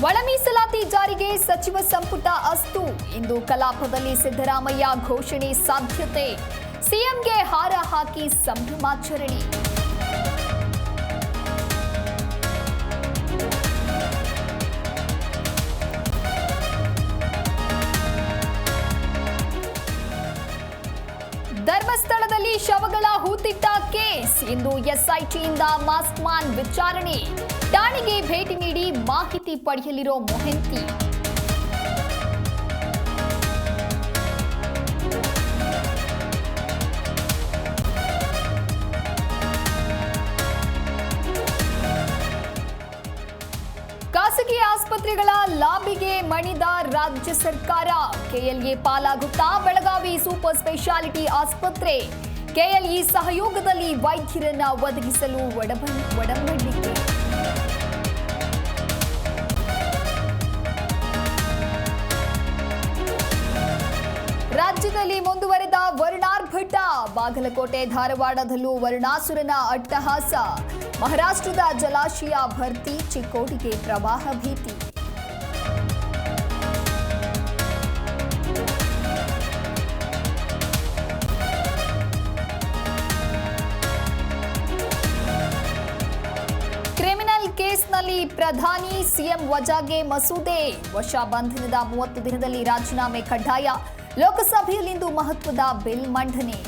ಒಳ ಮೀಸಲಾತಿ ಜಾರಿಗೆ ಸಚಿವ ಸಂಪುಟ ಅಸ್ತು. ಇಂದು ಕಲಾಪದಲ್ಲಿ ಸಿದ್ದರಾಮಯ್ಯ ಘೋಷಣೆ ಸಾಧ್ಯತೆ. ಸಿಎಂಗೆ ಹಾರ ಹಾಕಿ ಸಂಭ್ರಮಾಚರಣೆ. ಧರ್ಮಸ್ಥಳದಲ್ಲಿ ಶವಗಳ ಹೂತಿಟ್ಟ ಕೇಸ್. ಇಂದು ಎಸ್ಐಟಿಯಿಂದ ಮಾಸ್ಕ್ಮಾನ್ ವಿಚಾರಣೆ. ಠಾಣೆಗೆ ಭೇಟಿ ನೀಡಿ ಮಾಹಿತಿ ಪಡೆಯಲಿರೋ ಮೊಹಂತಿ. ಖಾಸಗಿ ಆಸ್ಪತ್ರೆಗಳ ಲಾಬಿಗೆ ಮಣಿದ ರಾಜ್ಯ ಸರ್ಕಾರ. ಕೆಎಲ್ಇ ಪಾಲಾಗುತ್ತಾ ಬೆಳಗಾವಿ ಸೂಪರ್ ಸ್ಪೆಷಾಲಿಟಿ ಆಸ್ಪತ್ರೆ. ಕೆಎಲ್ಇ ಸಹಯೋಗದಲ್ಲಿ ವೈದ್ಯರನ್ನ ಒದಗಿಸಲು ಒಡಂಬಡಿಕೆ. ರಾಜ್ಯದಲ್ಲಿ ಮುಂದುವರೆದ ವರುಣಾರ್ಭಟ. ಬಾಗಲಕೋಟೆ ಧಾರವಾಡದಲ್ಲೂ ವರುಣಾಸುರನ ಅಟ್ಟಹಾಸ. ಮಹಾರಾಷ್ಟ್ರದ ಜಲಾಶಯ ಭರ್ತಿ, ಚಿಕ್ಕೋಡಿಗೆ ಪ್ರವಾಹ ಭೀತಿ. ಕ್ರಿಮಿನಲ್ ಕೇಸ್ನಲ್ಲಿ ಪ್ರಧಾನಿ ಸಿಎಂ ವಜಾಗೆ ಮಸೂದೆ. ವಶ ಬಂಧನದ 30 ದಿನದಲ್ಲಿ ರಾಜೀನಾಮೆ ಕಡ್ಡಾಯ. ಲೋಕಸಭೆಯಲ್ಲಿಂದು ಮಹತ್ವದ ಬಿಲ್ ಮಂಡನೆ.